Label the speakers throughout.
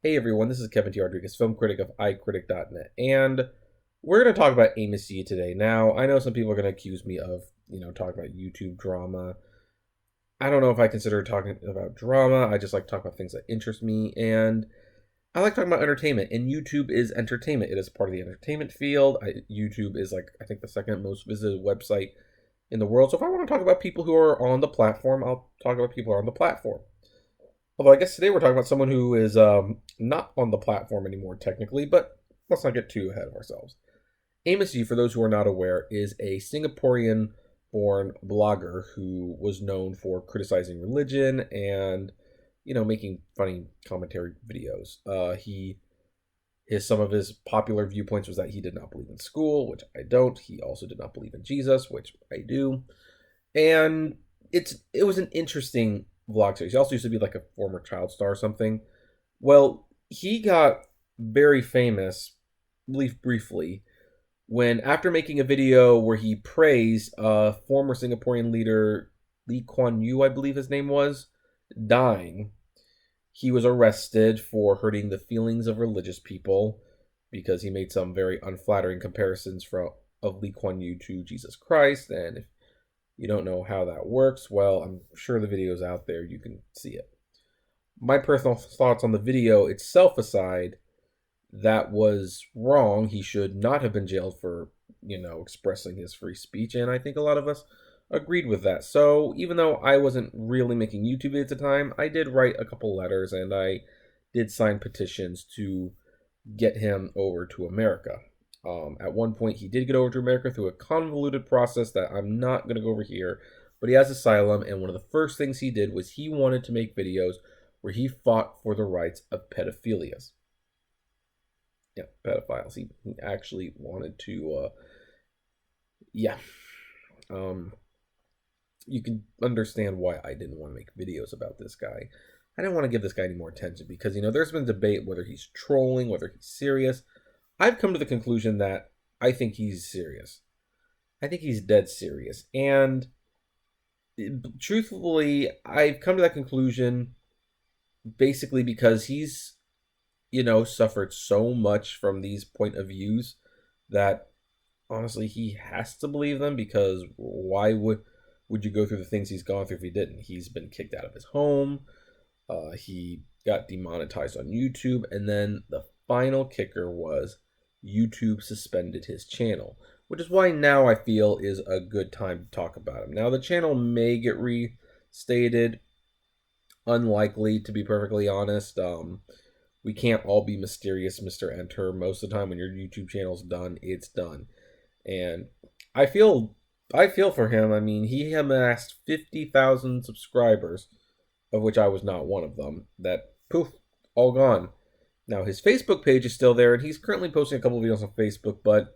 Speaker 1: Hey everyone, this is Kevin T. Rodriguez, film critic of iCritic.net, and we're going to talk about Amos Yee today. Now, I know some people are going to accuse me of, talking about YouTube drama. I don't know if I consider talking about drama. I just like to talk about things that interest me, and I like talking about entertainment, and YouTube is entertainment. It is part of the entertainment field. YouTube is, I think the second most visited website in the world. So if I want to talk about people who are on the platform, I'll talk about people who are on the platform. Although I guess today we're talking about someone who is not on the platform anymore technically, but let's not get too ahead of ourselves. Amos Yee, for those who are not aware, is a Singaporean-born blogger who was known for criticizing religion and, making funny commentary videos. Some of his popular viewpoints was that he did not believe in school, which I don't. He also did not believe in Jesus, which I do. And it was an interesting vlog series. He also used to be like a former child star or something. Well, he got very famous, briefly, when after making a video where he praised former Singaporean leader Lee Kuan Yew, I believe his name was, dying, he was arrested for hurting the feelings of religious people because he made some very unflattering comparisons of Lee Kuan Yew to Jesus Christ. And if you don't know how that works, well, I'm sure the video's out there. You can see it. My personal thoughts on the video itself aside, that was wrong. He should not have been jailed for, expressing his free speech. And I think a lot of us agreed with that. So even though I wasn't really making YouTube videos at the time, I did write a couple letters and I did sign petitions to get him over to America. At one point, he did get over to America through a convoluted process that I'm not going to go over here, but he has asylum, and one of the first things he did was he wanted to make videos where he fought for the rights of pedophilias. Yeah, pedophiles. He actually wanted to, you can understand why I didn't want to make videos about this guy. I didn't want to give this guy any more attention because, there's been debate whether he's trolling, whether he's serious. I've come to the conclusion that I think he's serious. I think he's dead serious. And truthfully, I've come to that conclusion basically because he's, suffered so much from these point of views that honestly he has to believe them, because why would you go through the things he's gone through if he didn't? He's been kicked out of his home. He got demonetized on YouTube. And then the final kicker was YouTube suspended his channel, which is why now I feel is a good time to talk about him. Now, the channel may get restated. Unlikely, to be perfectly honest. We can't all be mysterious Mr. Enter. Most of the time when your YouTube channel's done, it's done. And I feel for him. I mean, he amassed 50,000 subscribers, of which I was not one of them, that poof, all gone. Now, his Facebook page is still there, and he's currently posting a couple of videos on Facebook, but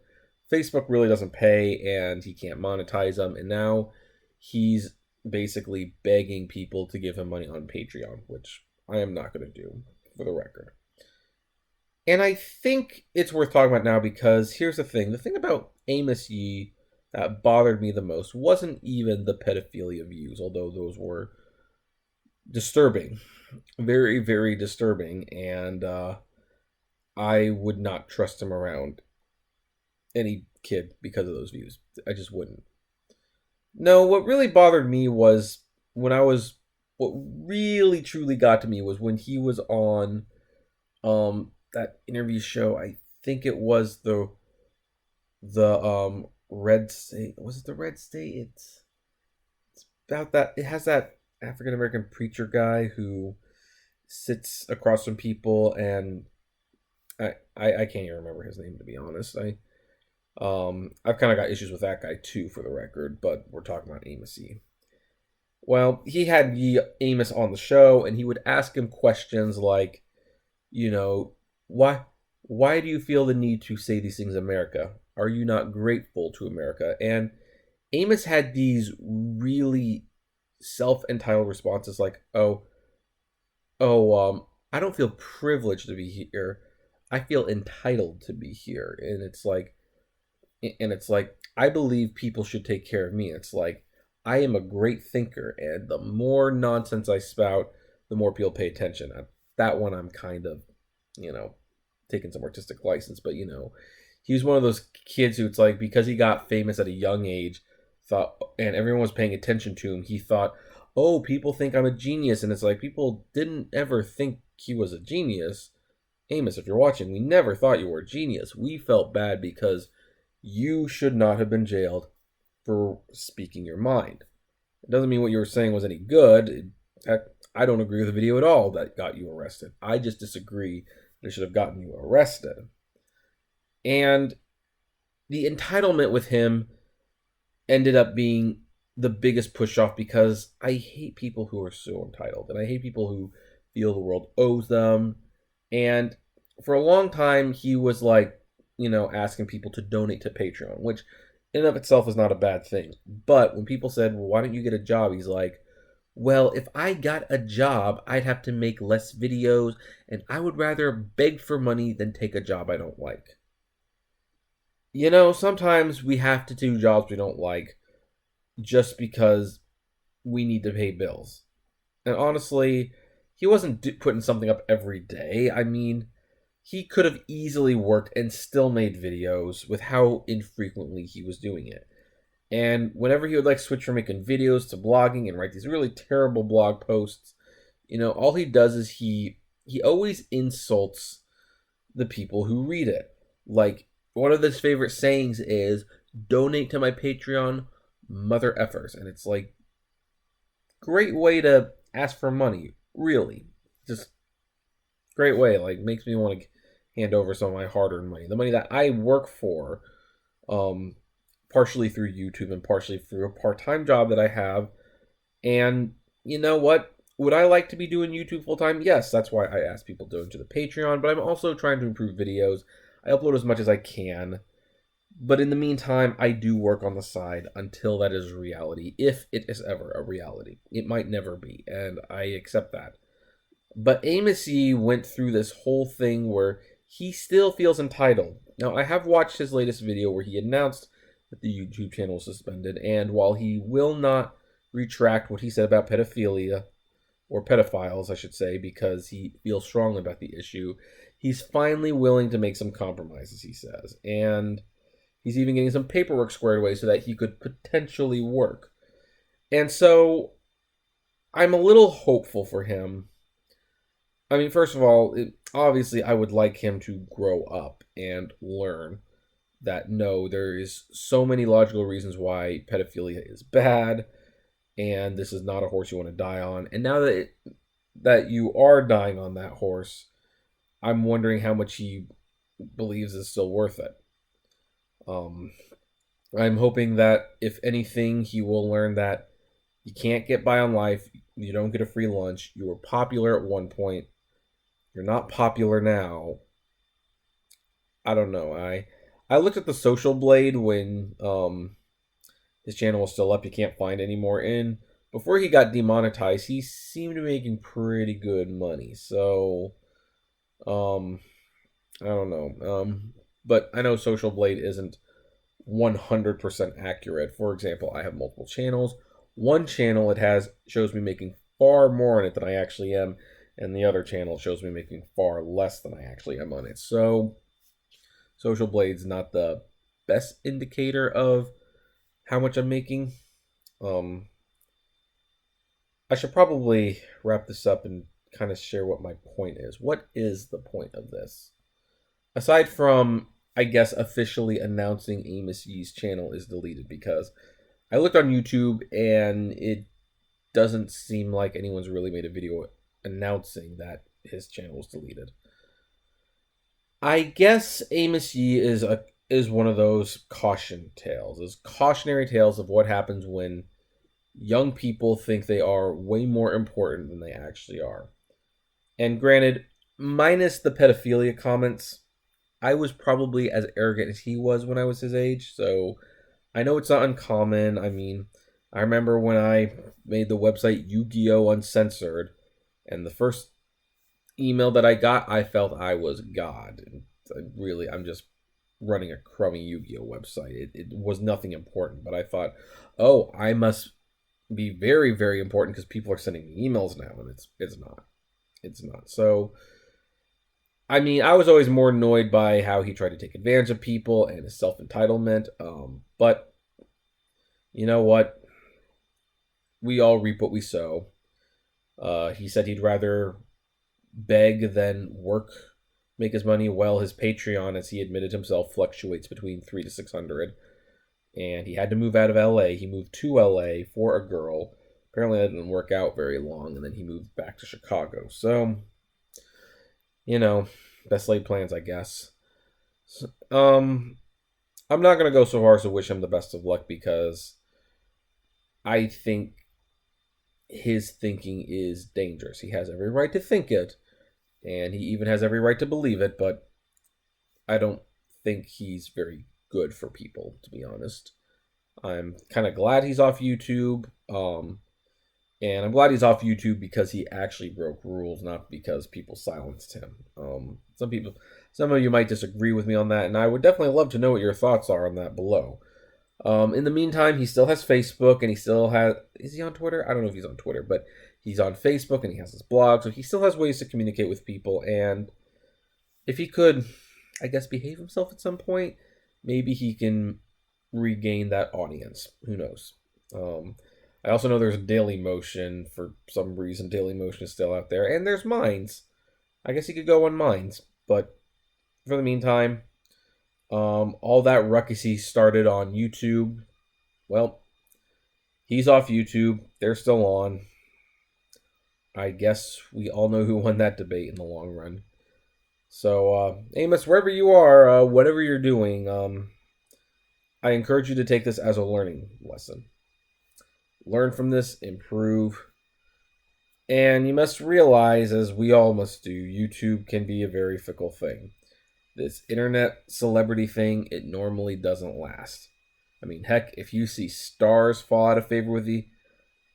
Speaker 1: Facebook really doesn't pay, and he can't monetize them. And now he's basically begging people to give him money on Patreon, which I am not going to do, for the record. And I think it's worth talking about now because here's the thing. The thing about Amos Yee that bothered me the most wasn't even the pedophilia views, although those were disturbing. Very, very disturbing, and I would not trust him around any kid because of those views. I just wouldn't. No, what really bothered me was what really truly got to me was when he was on that interview show. I think it was the Red State. Was it the Red State? It's about that. It has that African American preacher guy who sits across from people, and I can't even remember his name, to be honest. I've kind of got issues with that guy too, for the record, but we're talking about Amos Yee. Well, he had Amos on the show, and he would ask him questions like, why do you feel the need to say these things in America? Are you not grateful to America? And Amos had these really self-entitled responses like, I don't feel privileged to be here. I feel entitled to be here. And it's like, I believe people should take care of me. It's like, I am a great thinker, and the more nonsense I spout, the more people pay attention. That one I'm kind of you know, taking some artistic license, but he was one of those kids who it's like because he got famous at a young age, thought, and everyone was paying attention to him, he thought, oh, people think I'm a genius, and it's like people didn't ever think he was a genius. Amos, if you're watching, we never thought you were a genius. We felt bad because you should not have been jailed for speaking your mind. It doesn't mean what you were saying was any good. In fact, I don't agree with the video at all that got you arrested. I just disagree that it should have gotten you arrested. And the entitlement with him ended up being the biggest push-off because I hate people who are so entitled. And I hate people who feel the world owes them. And for a long time, he was like, asking people to donate to Patreon, which in and of itself is not a bad thing. But when people said, well, why don't you get a job? He's like, well, if I got a job, I'd have to make less videos, and I would rather beg for money than take a job I don't like. Sometimes we have to do jobs we don't like just because we need to pay bills. And honestly, he wasn't putting something up every day. I mean, he could have easily worked and still made videos with how infrequently he was doing it. And whenever he would switch from making videos to blogging and write these really terrible blog posts, all he does is he always insults the people who read it. Like, one of his favorite sayings is, donate to my Patreon, mother effers. And it's like, great way to ask for money, really. Just great way. Makes me want to hand over some of my hard-earned money. The money that I work for, partially through YouTube and partially through a part-time job that I have. And you know what? Would I like to be doing YouTube full-time? Yes, that's why I ask people to donate to the Patreon, but I'm also trying to improve videos. I upload as much as I can. But in the meantime, I do work on the side until that is a reality, if it is ever a reality. It might never be, and I accept that. But Amos Yee went through this whole thing where he still feels entitled. Now, I have watched his latest video where he announced that the YouTube channel was suspended, and while he will not retract what he said about pedophilia, or pedophiles, I should say, because he feels strongly about the issue, he's finally willing to make some compromises, he says. And he's even getting some paperwork squared away so that he could potentially work. And so, I'm a little hopeful for him. I mean, first of all, obviously I would like him to grow up and learn that no, there is so many logical reasons why pedophilia is bad, and this is not a horse you want to die on. And now that you are dying on that horse, I'm wondering how much he believes is still worth it. I'm hoping that, if anything, he will learn that you can't get by on life, you don't get a free lunch, you were popular at one point, you're not popular now. I don't know. I looked at the Social Blade when his channel was still up. You can't find anymore. And before he got demonetized, he seemed to be making pretty good money. So, I don't know. But I know Social Blade isn't 100% accurate. For example, I have multiple channels. One channel shows me making far more on it than I actually am, and the other channel shows me making far less than I actually am on it. So, Social Blade's not the best indicator of how much I'm making. I should probably wrap this up and kind of share what my point is. What is the point of this? Aside from, I guess, officially announcing Amos Yee's channel is deleted, because I looked on YouTube and it doesn't seem like anyone's really made a video announcing that his channel was deleted. I guess Amos Yee is one of those cautionary tales of what happens when young people think they are way more important than they actually are. And granted, minus the pedophilia comments, I was probably as arrogant as he was when I was his age, so I know it's not uncommon. I mean, I remember when I made the website Yu-Gi-Oh! Uncensored, and the first email that I got, I felt I was God. And I'm just running a crummy Yu-Gi-Oh! Website. It was nothing important, but I thought, oh, I must be very, very important because people are sending me emails now, and it's not. It's not. So, I mean, I was always more annoyed by how he tried to take advantage of people and his self-entitlement. But you know what? We all reap what we sow. He said he'd rather beg than work, make his money. Well, his Patreon, as he admitted himself, fluctuates between 300 to 600. And he had to move out of LA. He moved to LA for a girl. Apparently that didn't work out very long, and then he moved back to Chicago. So, best laid plans, I guess. I'm not going to go so far as to wish him the best of luck, because I think his thinking is dangerous. He has every right to think it, and he even has every right to believe it, but I don't think he's very good for people, to be honest. I'm kind of glad he's off YouTube, and I'm glad he's off YouTube because he actually broke rules, not because people silenced him. Some of you might disagree with me on that, and I would definitely love to know what your thoughts are on that below. In the meantime, he still has Facebook, and he still has... Is he on Twitter? I don't know if he's on Twitter, but he's on Facebook, and he has his blog, so he still has ways to communicate with people, and if he could, I guess, behave himself at some point, maybe he can regain that audience. Who knows? I also know there's Dailymotion. For some reason, Dailymotion is still out there, and there's Minds. I guess he could go on Minds, but for the meantime... all that ruckus he started on YouTube, well, he's off YouTube. They're still on. I guess we all know who won that debate in the long run. So, Amos, wherever you are, whatever you're doing, I encourage you to take this as a learning lesson. Learn from this, improve. And you must realize, as we all must do, YouTube can be a very fickle thing. This internet celebrity thing, it normally doesn't last. I mean, heck, if you see stars fall out of favor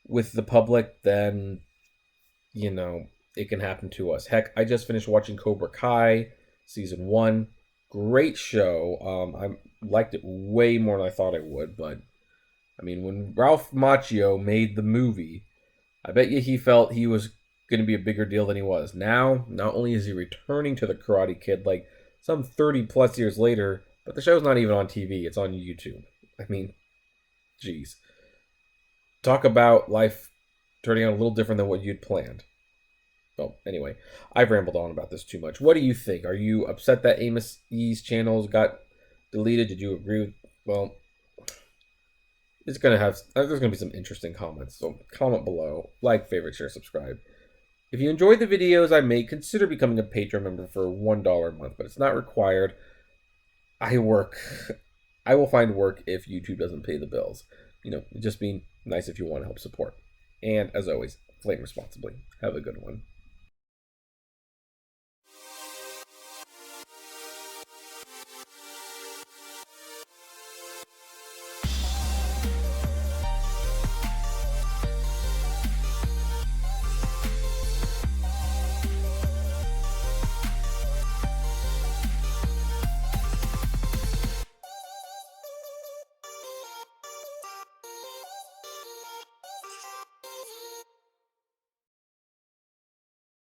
Speaker 1: with the public, then, it can happen to us. Heck, I just finished watching Cobra Kai, Season 1. Great show. I liked it way more than I thought I would, but, I mean, when Ralph Macchio made the movie, I bet you he felt he was going to be a bigger deal than he was. Now, not only is he returning to the Karate Kid, like, some 30 plus years later, but the show's not even on TV, it's on YouTube. I mean, geez. Talk about life turning out a little different than what you'd planned. Well, anyway, I've rambled on about this too much. What do you think? Are you upset that Amos Yee's channels got deleted? Did you agree with... Well, there's going to be some interesting comments, so comment below. Like, favorite, share, subscribe. If you enjoyed the videos I make, consider becoming a Patreon member for $1 a month, but it's not required. I will find work if YouTube doesn't pay the bills. It'd just be nice if you want to help support. And as always, flame responsibly. Have a good one.